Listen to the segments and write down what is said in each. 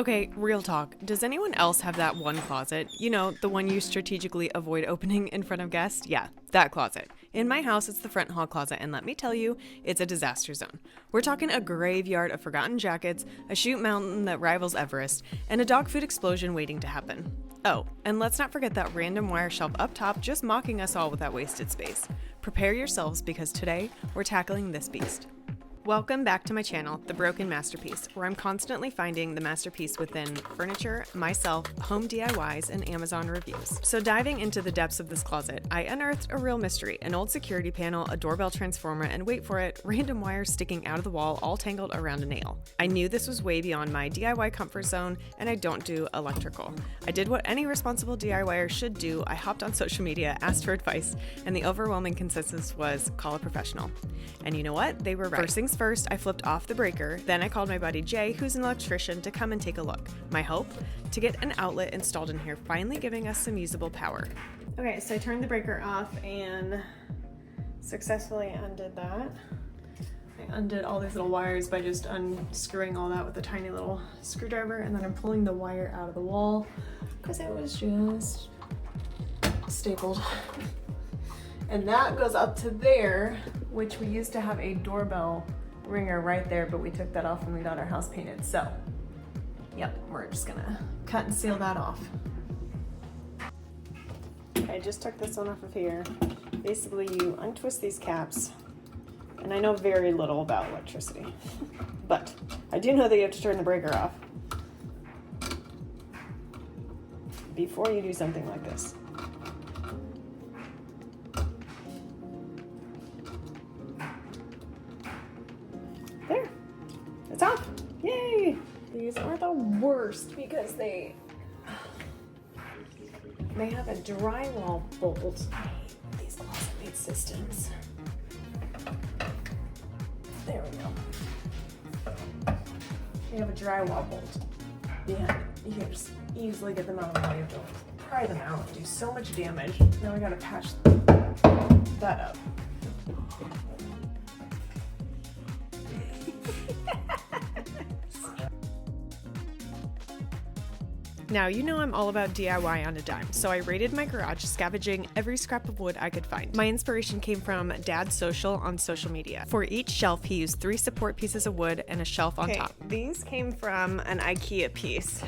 Okay, real talk. Does anyone else have that one closet? You know, the one you strategically avoid opening in front of guests? Yeah, that closet. In my house, it's the front hall closet, and let me tell you, it's a disaster zone. We're talking a graveyard of forgotten jackets, a chute mountain that rivals Everest, and a dog food explosion waiting to happen. Oh, and let's not forget that random wire shelf up top just mocking us all with that wasted space. Prepare yourselves because today, we're tackling this beast. Welcome back to my channel, The Broken Masterpiece, where I'm constantly finding the masterpiece within furniture, myself, home DIYs, and Amazon reviews. So diving into the depths of this closet, I unearthed a real mystery, an old security panel, a doorbell transformer, and wait for it, random wires sticking out of the wall all tangled around a nail. I knew this was way beyond my DIY comfort zone, and I don't do electrical. I did what any responsible DIYer should do. I hopped on social media, asked for advice, and the overwhelming consensus was call a professional. And you know what? They were right. First things first, I flipped off the breaker. Then I called my buddy Jay, who's an electrician, to come and take a look. My hope? To get an outlet installed in here, finally giving us some usable power. Okay, so I turned the breaker off and successfully undid that. I undid all these little wires by just unscrewing all that with a tiny little screwdriver, and then I'm pulling the wire out of the wall because it was just stapled. And that goes up to there, which we used to have a doorbell ringer right there, but we took that off when we got our house painted. So, yep, we're just gonna cut and seal that off. Okay, I just took this one off of here. Basically, you untwist these caps, and I know very little about electricity, but I do know that you have to turn the breaker off before you do something like this. There, it's off. Yay! These are the worst because they have a drywall bolt. I hate these closet-made systems. There we go. They have a drywall bolt. Yeah, you can just easily get them out of the way. You have to pry them out, do so much damage. Now we gotta patch that up. Now, you know I'm all about DIY on a dime, so I raided my garage, scavenging every scrap of wood I could find. My inspiration came from Dad's Social on social media. For each shelf, he used 3 support pieces of wood and a shelf on top. These came from an IKEA piece,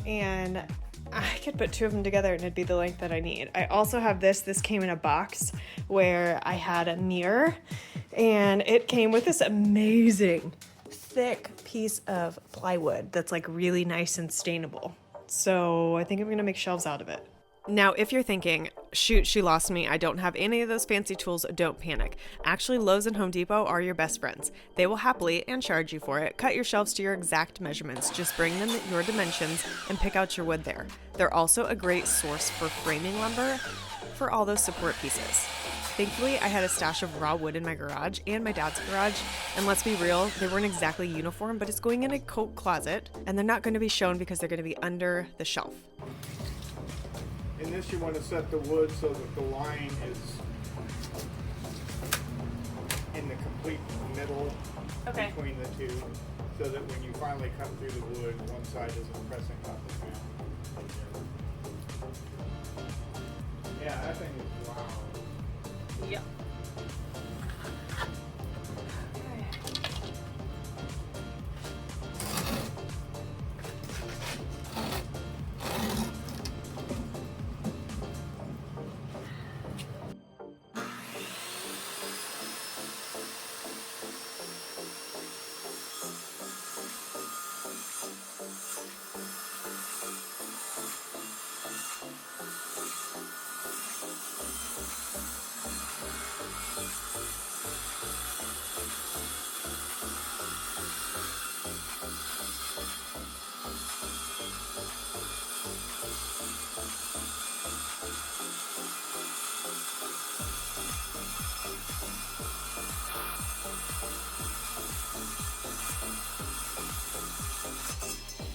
and I could put 2 of them together and it'd be the length that I need. I also have this. This came in a box where I had a mirror, and it came with this amazing thick piece of plywood that's like really nice and stainable. So I think I'm gonna make shelves out of it. Now, if you're thinking, shoot, she lost me, I don't have any of those fancy tools, don't panic. Actually, Lowe's and Home Depot are your best friends. They will happily, and charge you for it, cut your shelves to your exact measurements. Just bring them your dimensions and pick out your wood there. They're also a great source for framing lumber for all those support pieces. Thankfully, I had a stash of raw wood in my garage and my dad's garage, and let's be real, they weren't exactly uniform, but it's going in a coat closet, and they're not going to be shown because they're going to be under the shelf. In this, you want to set the wood so that the line is in the complete middle between the two, so that when you finally cut through the wood, one side isn't pressing up and down. Yeah, that thing is wow. Yep.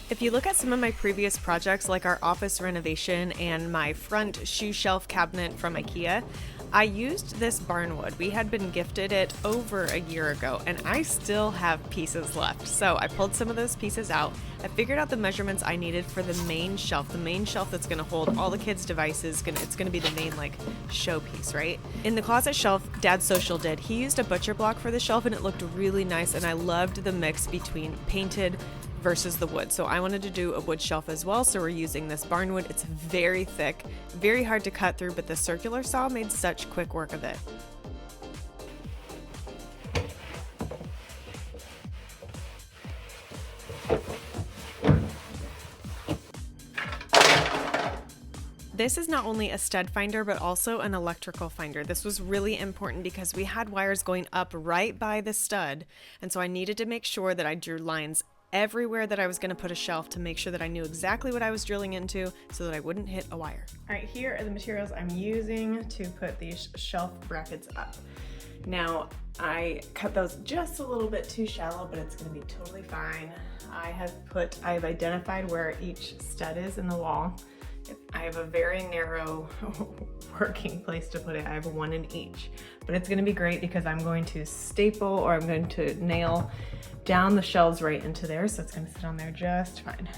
If you look at some of my previous projects, like our office renovation and my front shoe shelf cabinet from IKEA, I used this barnwood. We had been gifted it over a year ago, and I still have pieces left. So I pulled some of those pieces out. I figured out the measurements I needed for the main shelf that's going to hold all the kids' devices. It's going to be the main like showpiece, right? In the closet shelf, Dad's Social did. He used a butcher block for the shelf, and it looked really nice, and I loved the mix between painted versus the wood. So I wanted to do a wood shelf as well, so we're using this barnwood. It's very thick, very hard to cut through, but the circular saw made such quick work of it. This is not only a stud finder, but also an electrical finder. This was really important because we had wires going up right by the stud, and so I needed to make sure that I drew lines everywhere that I was going to put a shelf to make sure that I knew exactly what I was drilling into so that I wouldn't hit a wire. All right, here are the materials I'm using to put these shelf brackets up. Now, I cut those just a little bit too shallow, but it's going to be totally fine. I've identified where each stud is in the wall. I have a very narrow working place to put it. I have one in each, but it's going to be great because I'm going to staple, or I'm going to nail down the shelves right into there, so it's going to sit on there just fine.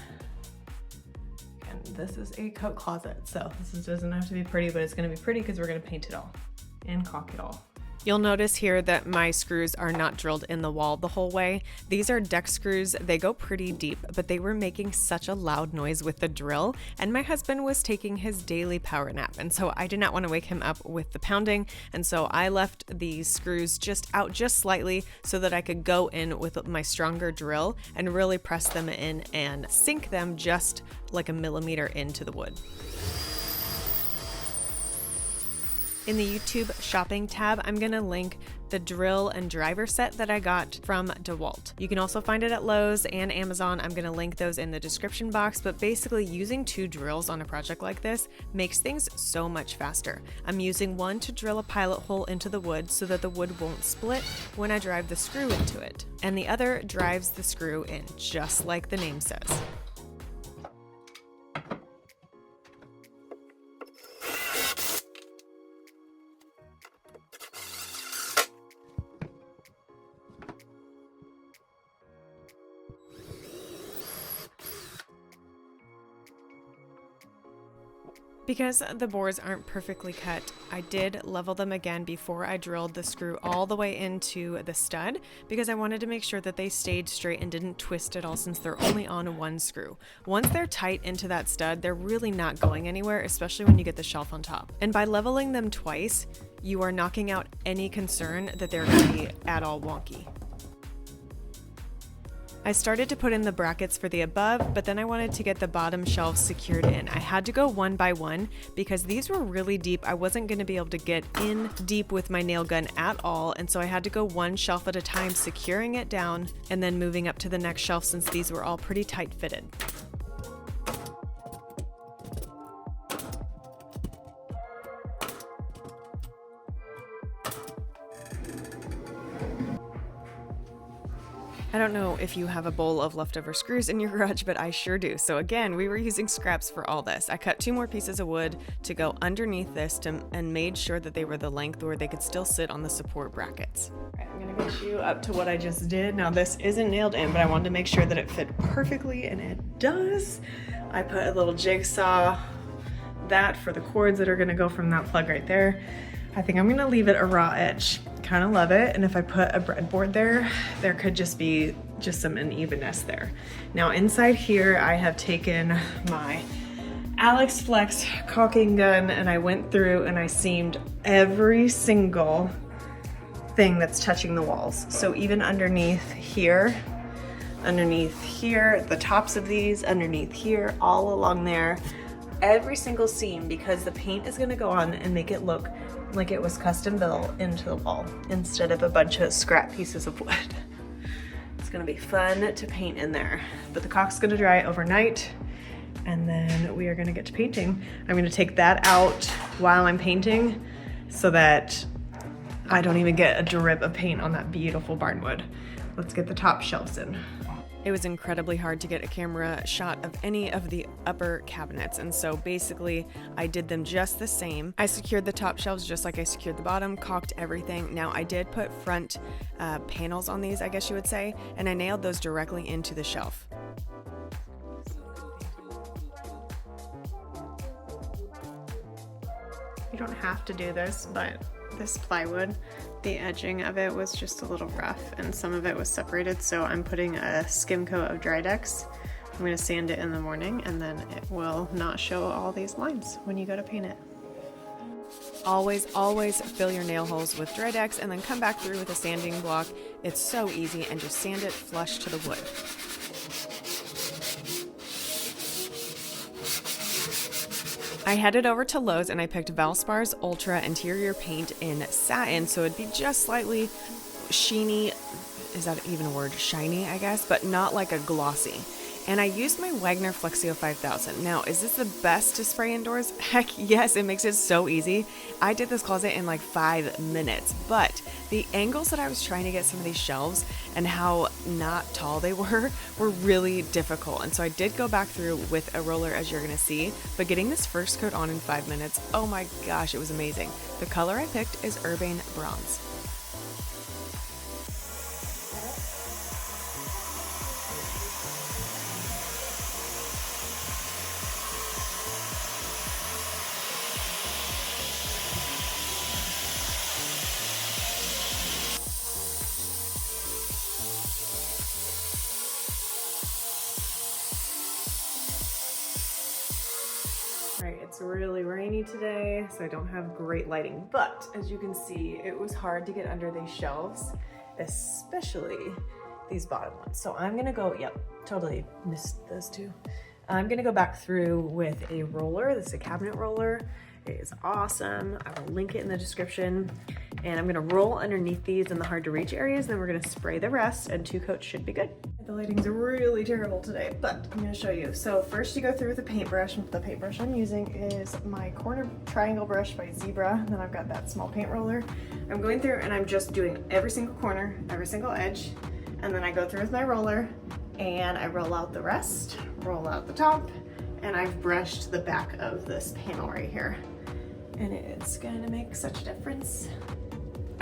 And this is a coat closet, so this doesn't have to be pretty, but it's going to be pretty because we're going to paint it all and caulk it all. You'll notice here that my screws are not drilled in the wall the whole way. These are deck screws. They go pretty deep, but they were making such a loud noise with the drill, and my husband was taking his daily power nap, and so I did not want to wake him up with the pounding, and so I left these screws just out just slightly so that I could go in with my stronger drill and really press them in and sink them just like a millimeter into the wood. In the YouTube shopping tab, I'm going to link the drill and driver set that I got from DeWalt. You can also find it at Lowe's and Amazon. I'm going to link those in the description box, but basically using 2 drills on a project like this makes things so much faster. I'm using one to drill a pilot hole into the wood so that the wood won't split when I drive the screw into it, and the other drives the screw in, just like the name says. Because the boards aren't perfectly cut, I did level them again before I drilled the screw all the way into the stud, because I wanted to make sure that they stayed straight and didn't twist at all, since they're only on one screw. Once they're tight into that stud, they're really not going anywhere, especially when you get the shelf on top. And by leveling them twice, you are knocking out any concern that they're going to be at all wonky. I started to put in the brackets for the above, but then I wanted to get the bottom shelves secured in. I had to go one by one because these were really deep. I wasn't going to be able to get in deep with my nail gun at all, and so I had to go one shelf at a time, securing it down and then moving up to the next shelf, since these were all pretty tight fitted. I don't know if you have a bowl of leftover screws in your garage, but I sure do. So again, we were using scraps for all this. I cut 2 more pieces of wood to go underneath this and made sure that they were the length where they could still sit on the support brackets. All right, I'm gonna get you up to what I just did. Now this isn't nailed in, but I wanted to make sure that it fit perfectly, and it does. I put a little jigsaw that for the cords that are gonna go from that plug right there. I think I'm gonna leave it a raw edge. Kind of love it, and if I put a breadboard there could just be some unevenness there. Now inside here, I have taken my Alex Flex caulking gun, and I went through and I seamed every single thing that's touching the walls. So even underneath here, the tops of these, underneath here, all along there, every single seam, because the paint is gonna go on and make it look like it was custom built into the wall instead of a bunch of scrap pieces of wood. It's gonna be fun to paint in there, but the caulk's gonna dry overnight, and then we are gonna get to painting. I'm gonna take that out while I'm painting so that I don't even get a drip of paint on that beautiful barnwood. Let's get the top shelves in. It was incredibly hard to get a camera shot of any of the upper cabinets, and so basically I did them just the same. I secured the top shelves just like I secured the bottom, caulked everything. Now I did put front panels on these, I guess you would say, and I nailed those directly into the shelf. You don't have to do this, but this plywood, the edging of it was just a little rough and some of it was separated, so I'm putting a skim coat of Drydex. I'm going to sand it in the morning and then it will not show all these lines when you go to paint it. Always fill your nail holes with Drydex and then come back through with a sanding block. It's so easy, and just sand it flush to the wood. I headed over to Lowe's and I picked Valspar's Ultra Interior Paint in satin, so it'd be just slightly sheeny, is that even a word? Shiny, I guess, but not like a glossy. And I used my Wagner Flexio 5000. Now, is this the best to spray indoors? Heck yes, it makes it so easy. I did this closet in like 5 minutes, but the angles that I was trying to get some of these shelves and how not tall they were really difficult. And so I did go back through with a roller, as you're gonna see, but getting this first coat on in 5 minutes, oh my gosh, it was amazing. The color I picked is Urbane Bronze. Right, it's really rainy today, so I don't have great lighting, but as you can see, it was hard to get under these shelves, especially these bottom ones. So I'm gonna go, yep, totally missed those two. I'm gonna go back through with a roller. This is a cabinet roller. It is awesome. I will link it in the description. And I'm gonna roll underneath these in the hard to reach areas, then we're gonna spray the rest, and 2 coats should be good. The lighting's really terrible today, but I'm gonna show you. So first you go through with a paintbrush. The paintbrush I'm using is my corner triangle brush by Zebra. Then I've got that small paint roller. I'm going through and I'm just doing every single corner, every single edge. And then I go through with my roller and I roll out the rest, roll out the top, and I've brushed the back of this panel right here. And it's gonna make such a difference.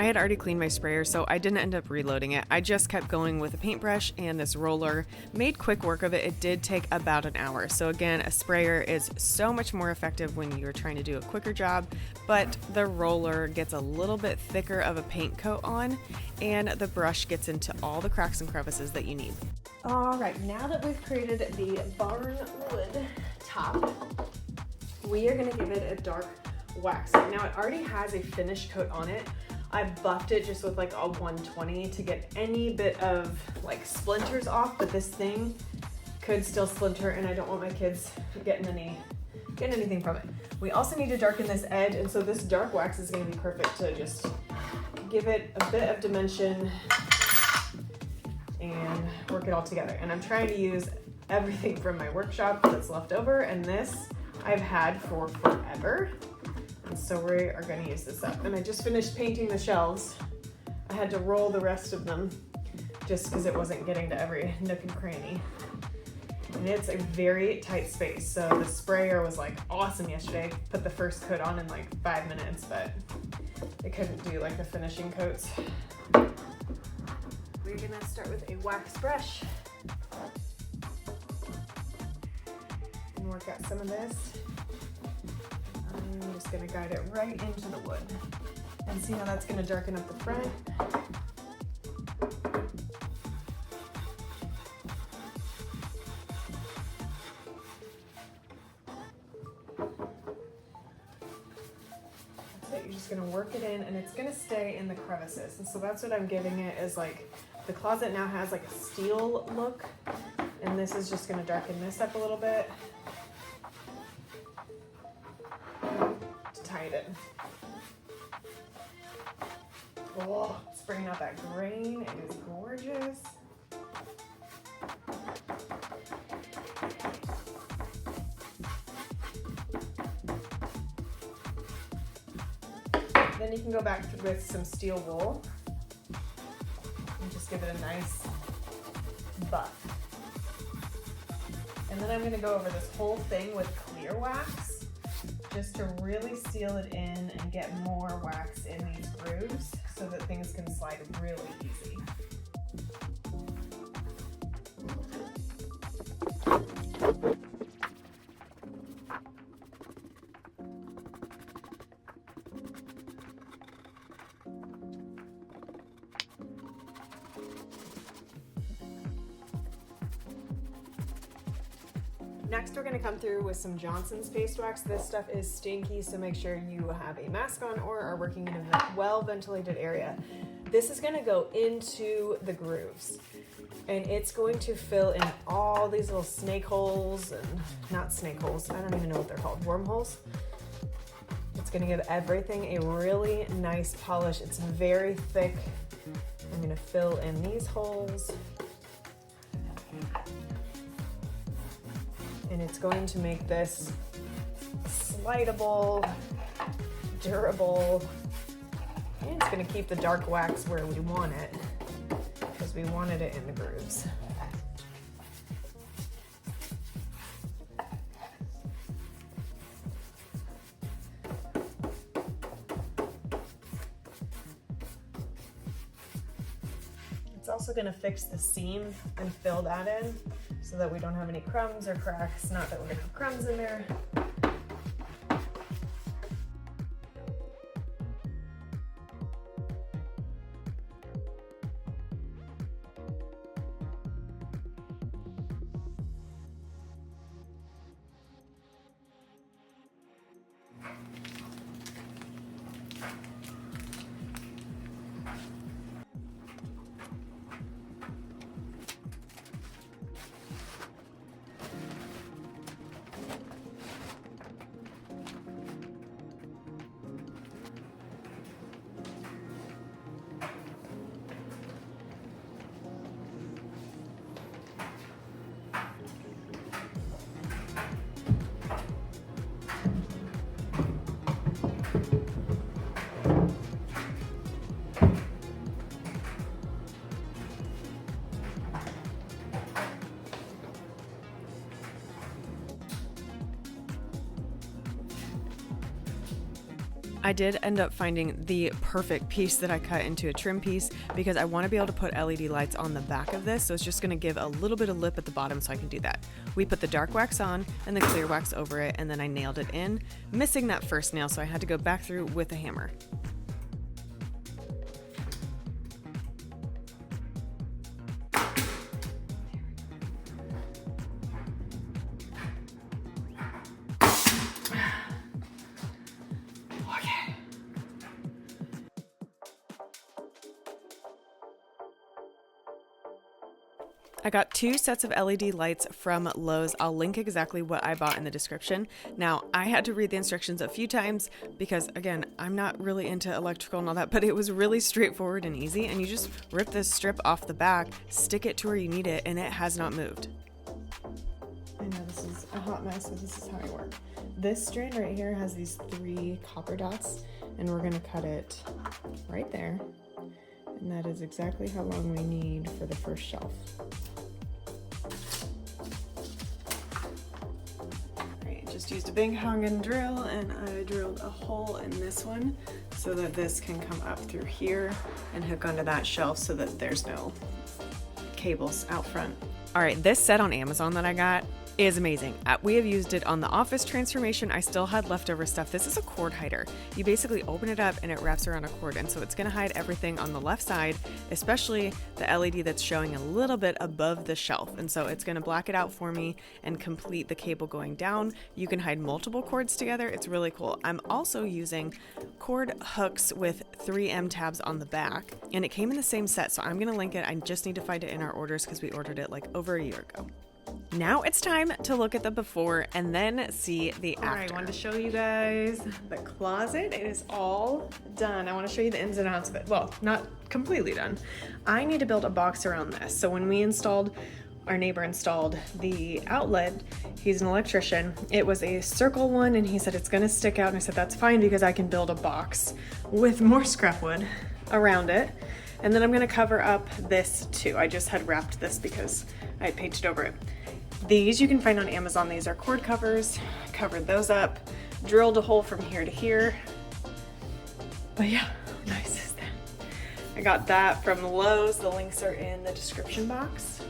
I had already cleaned my sprayer, so I didn't end up reloading it. I just kept going with a paintbrush and this roller. Made quick work of it. It did take about an hour. So again, a sprayer is so much more effective when you're trying to do a quicker job, but the roller gets a little bit thicker of a paint coat on, and the brush gets into all the cracks and crevices that you need. All right, now that we've created the barn wood top, we are gonna give it a dark wax. Now it already has a finish coat on it. I buffed it just with like a 120 to get any bit of like splinters off, but this thing could still splinter and I don't want my kids getting anything from it. We also need to darken this edge, and so this dark wax is going to be perfect to just give it a bit of dimension and work it all together. And I'm trying to use everything from my workshop that's left over, and this I've had for forever. And so we are going to use this up. And I just finished painting the shelves. I had to roll the rest of them just because it wasn't getting to every nook and cranny. And it's a very tight space. So the sprayer was like awesome yesterday. Put the first coat on in like 5 minutes, but it couldn't do like the finishing coats. We're going to start with a wax brush and work out some of this. I'm just going to guide it right into the wood and see how that's going to darken up the front. That's it. You're just going to work it in, and it's going to stay in the crevices. And so that's what I'm giving it, is like the closet now has like a steel look, and this is just going to darken this up a little bit. Tie it in. Oh, it's bringing out that grain. It is gorgeous. Then you can go back with some steel wool and just give it a nice buff. And then I'm gonna go over this whole thing with clear wax just to really seal it in and get more wax in these grooves so that things can slide really easy. Next, we're gonna come through with some Johnson's paste wax. This stuff is stinky, so make sure you have a mask on or are working in a well-ventilated area. This is gonna go into the grooves, and it's going to fill in all these little snake holes, and not snake holes, I don't even know what they're called, wormholes. It's gonna give everything a really nice polish. It's very thick. I'm gonna fill in these holes. And it's going to make this slidable, durable, and it's going to keep the dark wax where we want it because we wanted it in the grooves. It's also going to fix the seam and fill that in so that we don't have any crumbs or cracks. Not that we're gonna have crumbs in there. I did end up finding the perfect piece that I cut into a trim piece because I want to be able to put LED lights on the back of this, so it's just going to give a little bit of lip at the bottom so I can do that. We put the dark wax on and the clear wax over it, and then I nailed it in, missing that first nail, so I had to go back through with a hammer. I got 2 sets of LED lights from Lowe's. I'll link exactly what I bought in the description. Now, I had to read the instructions a few times because, again, I'm not really into electrical and all that, but it was really straightforward and easy, and you just rip this strip off the back, stick it to where you need it, and it has not moved. I know this is a hot mess, so this is how I work. This strand right here has these 3 copper dots, and we're gonna cut it right there. And that is exactly how long we need for the first shelf. Alright, just used a big Hongan drill, and I drilled a hole in this one so that this can come up through here and hook onto that shelf so that there's no cables out front. Alright, this set on Amazon that I got is amazing. We have used it on the office transformation. I still had leftover stuff. This is a cord hider. You basically open it up and it wraps around a cord, and so it's going to hide everything on the left side, especially the LED that's showing a little bit above the shelf, and so it's going to black it out for me and complete the cable going down. You can hide multiple cords together. It's really cool. I'm also using cord hooks with 3M tabs on the back, and it came in the same set, so I'm going to link it. I just need to find it in our orders because we ordered it like over a year ago. Now it's time to look at the before and then see the after. All right, I wanted to show you guys the closet. It is all done. I want to show you the ins and outs of it. Well, not completely done. I need to build a box around this. So when our neighbor installed the outlet, he's an electrician. It was a circle one, and he said it's gonna stick out, and I said that's fine because I can build a box with more scrap wood around it. And then I'm gonna cover up this too. I just had wrapped this because I had painted over it. These you can find on Amazon. These are cord covers. Covered those up, drilled a hole from here to here. But yeah, how nice is that? I got that from Lowe's. The links are in the description box.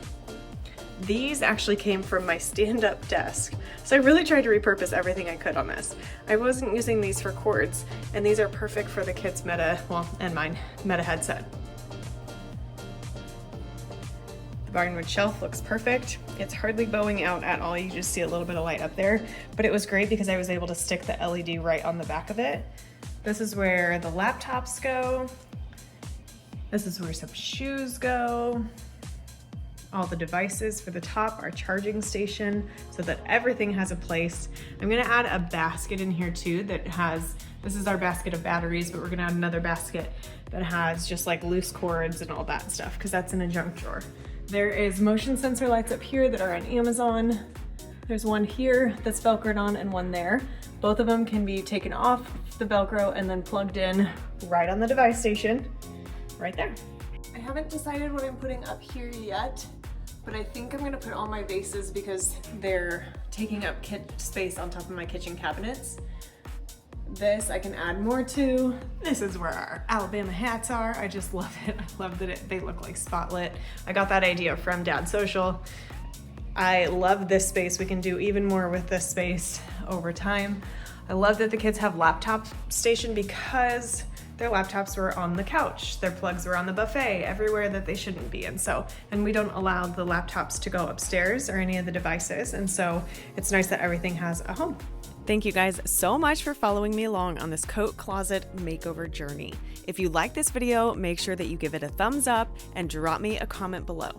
These actually came from my stand-up desk. So I really tried to repurpose everything I could on this. I wasn't using these for cords, and these are perfect for the kids' Meta, well, and mine, Meta headset. The barnwood shelf looks perfect. It's hardly bowing out at all. You just see a little bit of light up there, but it was great because I was able to stick the LED right on the back of it. This is where the laptops go. This is where some shoes go. All the devices for the top, our charging station, so that everything has a place. I'm gonna add a basket in here too that has, this is our basket of batteries, but we're gonna add another basket that has just like loose cords and all that stuff, because that's in a junk drawer. There is motion sensor lights up here that are on Amazon. There's one here that's Velcroed on and one there. Both of them can be taken off the Velcro and then plugged in right on the device station, right there. I haven't decided what I'm putting up here yet, but I think I'm gonna put all my vases because they're taking up space on top of my kitchen cabinets. This I can add more to. This is where our Alabama hats are. I just love it. I love that they look like spotlit. I got that idea from Dad Social. I love this space. We can do even more with this space over time. I love that the kids have laptop station because their laptops were on the couch, their plugs were on the buffet, everywhere that they shouldn't be. And we don't allow the laptops to go upstairs or any of the devices. And so it's nice that everything has a home. Thank you guys so much for following me along on this coat closet makeover journey. If you like this video, make sure that you give it a thumbs up and drop me a comment below.